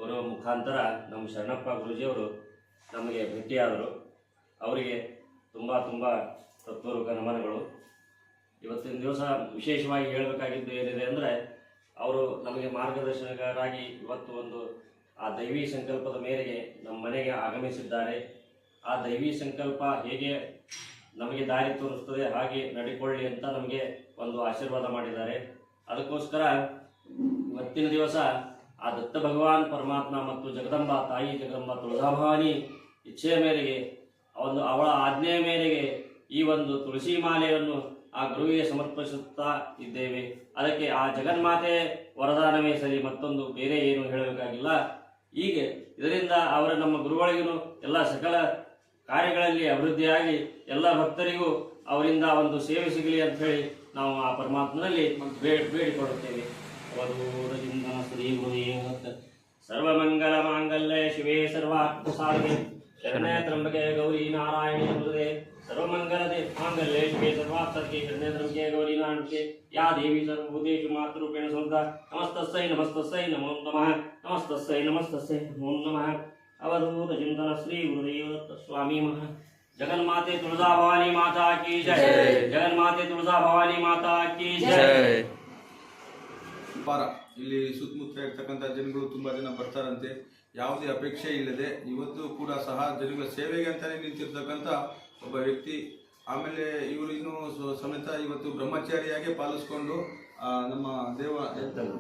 ಬರೋ ಮುಖಾಂತರ ನಮ್ಮ ಶರಣಪ್ಪ ಗುರೂಜಿಯವರು ನಮಗೆ ಭೇಟಿಯಾದರು. ಅವರಿಗೆ ತುಂಬ ತುಂಬ ತತ್ಪೂರ್ವಕ ನಮನಗಳು. ಇವತ್ತಿನ ದಿವಸ ವಿಶೇಷವಾಗಿ ಹೇಳಬೇಕಾಗಿದ್ದು ಏನಿದೆ ಅಂದರೆ, ಅವರು ನಮಗೆ ಮಾರ್ಗದರ್ಶಕರಾಗಿ ಇವತ್ತು ಒಂದು ಆ ದೈವಿ ಸಂಕಲ್ಪದ ಮೇರೆಗೆ ನಮ್ಮ ಮನೆಗೆ ಆಗಮಿಸಿದ್ದಾರೆ. ಆ ದೈವಿ ಸಂಕಲ್ಪ ಹೇಗೆ ನಮಗೆ ದಾರಿ ತೋರಿಸ್ತದೆ ಹಾಗೆ ನಡಿಕೊಳ್ಳಿ ಅಂತ ನಮಗೆ ಒಂದು ಆಶೀರ್ವಾದ ಮಾಡಿದ್ದಾರೆ. ಅದಕ್ಕೋಸ್ಕರ ಇವತ್ತಿನ ದಿವಸ ಆ ದತ್ತ ಭಗವಾನ್ ಪರಮಾತ್ಮ ಮತ್ತು ಜಗದಂಬ ತಾಯಿ ಜಗದಂಬ ತುಳಜಾಭವಾನಿ ಇಚ್ಛೆಯ ಮೇರೆಗೆ ಅವಳ ಆಜ್ಞೆಯ ಮೇರೆಗೆ ಈ ಒಂದು ತುಳಸಿ ಮಾಲೆಯನ್ನು ಆ ಗುರುವಿಗೆ ಸಮರ್ಪಿಸುತ್ತಾ ಇದ್ದೇವೆ. ಅದಕ್ಕೆ ಆ ಜಗನ್ಮಾತೆ ವರದಾನವೇ ಸರಿ, ಮತ್ತೊಂದು ಬೇರೆ ಏನು ಹೇಳಬೇಕಾಗಿಲ್ಲ. ಹೀಗೆ ಇದರಿಂದ ಅವರ ನಮ್ಮ ಗುರುಗಳಿಗೂ ಎಲ್ಲ ಸಕಲ ಕಾರ್ಯಗಳಲ್ಲಿ ಅಭಿವೃದ್ಧಿಯಾಗಿ ಎಲ್ಲ ಭಕ್ತರಿಗೂ ಅವರಿಂದ ಒಂದು ಸೇವೆ ಸಿಗಲಿ ಅಂತ ಹೇಳಿ ನಾವು ಆ ಪರಮಾತ್ಮನಲ್ಲಿ ಬೇಡಿಕೊಳ್ಳುತ್ತೇವೆ. ಸರ್ವಮಂಗಲ ಮಾಂಗಲ್ಯ ಶಿವೇ ಸರ್ವಾರ್ಥ ಸಾಧನೆ ಶರಣೆ ತ್ರ್ಯಂಬಕೆ ಗೌರಿ ನಾರಾಯಣಿ ನಮೋಸ್ತುತೆ. ಸರ್ವಮಂಗಲದೆ ಮಾಂಗಲ್ಯ ಶಿವೇ ಸರ್ವಾರ್ಥಕ್ಕೆ ಶರಣೆ ತ್ರ್ಯಂಬಕೆ ಗೌರಿ ನಾರಾಯಣಿ ಯಾ ದೇವಿ ಸರ್ವಭೂತೇಷು ಮಾತೃರೂಪೇಣ ಸಂಸ್ಥಿತಾ. ನಮಸ್ತಸ್ಸೈ ನಮಸ್ತಸ್ಸೈ ನಮೋ ನಮಃ. ನಮಸ್ತಸ್ಸೈ ನಮಸ್ತಸ್ಸೈ ನಮೋ ನಮಃ. अवधूत चिंतन श्री गुरुदेव स्वामी महा. जगन्माते तुलजा भवानी माता की जय. जगन्माते तुलजा भवानी माता की जय. ಇಲ್ಲಿ ಸುತ್ತಮುತ್ತ ಇರ್ತಕ್ಕಂಥ ಜನಗಳು ತುಂಬಾ ಜನ ಬರ್ತಾರಂತೆ, ಯಾವುದೇ ಅಪೇಕ್ಷೆ ಇಲ್ಲದೆ ಇವತ್ತು ಕೂಡ ಸಹ ಜನಗಳ ಸೇವೆಗೆ ಅಂತಾನೆ ನಿಂತಿರ್ತಕ್ಕಂಥ ಒಬ್ಬ ವ್ಯಕ್ತಿ. ಆಮೇಲೆ ಇವರು ಇನ್ನೂ ಸಮೇತ ಇವತ್ತು ಬ್ರಹ್ಮಚಾರಿಯಾಗಿ ಪಾಲಿಸ್ಕೊಂಡು ನಮ್ಮ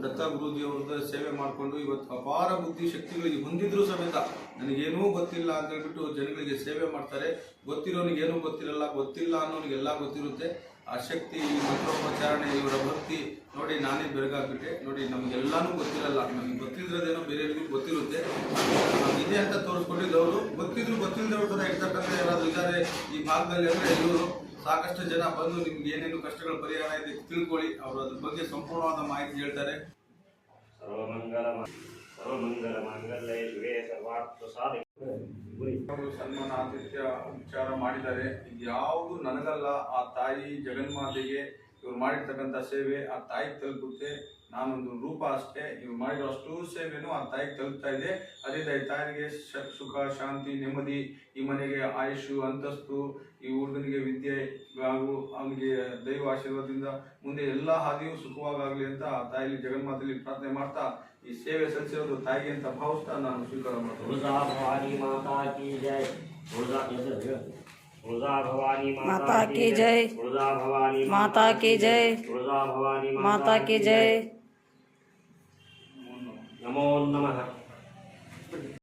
ದತ್ತ ಗುರೂಜಿಯವ್ರದ್ದು ಸೇವೆ ಮಾಡಿಕೊಂಡು ಇವತ್ತು ಅಪಾರ ಬುದ್ಧಿ ಶಕ್ತಿಗಳಿಗೆ ಹೊಂದಿದ್ರು ಸಮೇತ ನನಗೇನೂ ಗೊತ್ತಿಲ್ಲ ಅಂತ ಹೇಳ್ಬಿಟ್ಟು ಜನಗಳಿಗೆ ಸೇವೆ ಮಾಡ್ತಾರೆ. ಗೊತ್ತಿರೋನಿಗೆ ಏನೂ ಗೊತ್ತಿರಲ್ಲ, ಗೊತ್ತಿಲ್ಲ ಅನ್ನೋನಿಗೆಲ್ಲ ಗೊತ್ತಿರುತ್ತೆ. ಆ ಶಕ್ತಿ, ಮಂತ್ರೋಪಚಾರಣೆ, ಇವರ ಭಕ್ತಿ ನೋಡಿ ನಾನೇ ಬೆರಗಾಗ್ಬಿಟ್ಟೆ. ನೋಡಿ ನಮಗೆಲ್ಲಾನು ಗೊತ್ತಿರಲ್ಲ, ನಮ್ಗೆ ಗೊತ್ತಿದ್ರದೇನೋ ಬೇರೆಯವ್ರಿಗೂ ಗೊತ್ತಿರುತ್ತೆ. ಇದೆ ಅಂತ ತೋರಿಸ್ಕೊಂಡಿದ್ದವರು ಗೊತ್ತಿದ್ರು ಗೊತ್ತಿಲ್ಲದವ್ರ ಥರ ಇರ್ತಕ್ಕಂಥ ಯಾರಾದರೂ ಇದ್ದಾರೆ ಈ ಭಾಗದಲ್ಲಿ ಅಂದರೆ ಇವರು ಸಾಕಷ್ಟು ಜನ ಬಂದು ನಿಮ್ಗೆ ಏನೇನು ಕಷ್ಟಗಳ ಪರಿಹಾರ ಇದೆ ತಿಳ್ಕೊಳ್ಳಿ, ಅವರು ಅದ್ರ ಬಗ್ಗೆ ಸಂಪೂರ್ಣವಾದ ಮಾಹಿತಿ ಹೇಳ್ತಾರೆ. ಸನ್ಮಾನ ಆತಿಥ್ಯ ವಿಚಾರ ಮಾಡಿದ್ದಾರೆ. ಇದು ಯಾವುದು ನನಗಲ್ಲ, ಆ ತಾಯಿ ಜಗನ್ಮಾತೆಗೆ ಇವ್ರು ಮಾಡಿರ್ತಕ್ಕಂಥ ಸೇವೆ ಆ ತಾಯಿಗೆ ತಲುಪುತ್ತೆ. ನಾನೊಂದು ರೂಪ ಅಷ್ಟೇ. ಇವ್ರು ಮಾಡಿರೋ ಅಷ್ಟು ಸೇವೆನೂ ಆ ತಾಯಿಗೆ ತಲುಪ್ತಾ ಇದೆ. ಅದರಿಂದ ಈ ತಾಯಿಗೆ ಸುಖ, ಶಾಂತಿ, ನೆಮ್ಮದಿ, ಈ ಮನೆಗೆ ಆಯುಷು, ಅಂತಸ್ತು, ಈ ಹುಡುಗನಿಗೆ ವಿದ್ಯೆ ಹಾಗೂ ಅವನಿಗೆ ದೈವ ಆಶೀರ್ವಾದದಿಂದ ಮುಂದೆ ಎಲ್ಲ ಹಾದಿಯೂ ಸುಖವಾಗಲಿ ಅಂತ ಆ ತಾಯಿಲಿ ಜಗನ್ಮಾತೆಯಲ್ಲಿ ಪ್ರಾರ್ಥನೆ ಮಾಡ್ತಾ ಈ ಸೇವೆ ಸಲ್ಲಿಸಿರೋದು ತಾಯಿಗೆ ಅಂತ ಭಾವಿಸ್ತಾ ನಾನು ಸ್ವೀಕಾರ ಮಾಡ್ತೀನಿ. ತುಳಜಾ ಭವಾನಿ ಮಾತಾ ಕಿ ಜೈ. ತುಳಜಾ ಭವಾನಿ माता की जय. तुलजा भवानी माता की जय. तुलजा भवानी माता की जय. नमो नमः.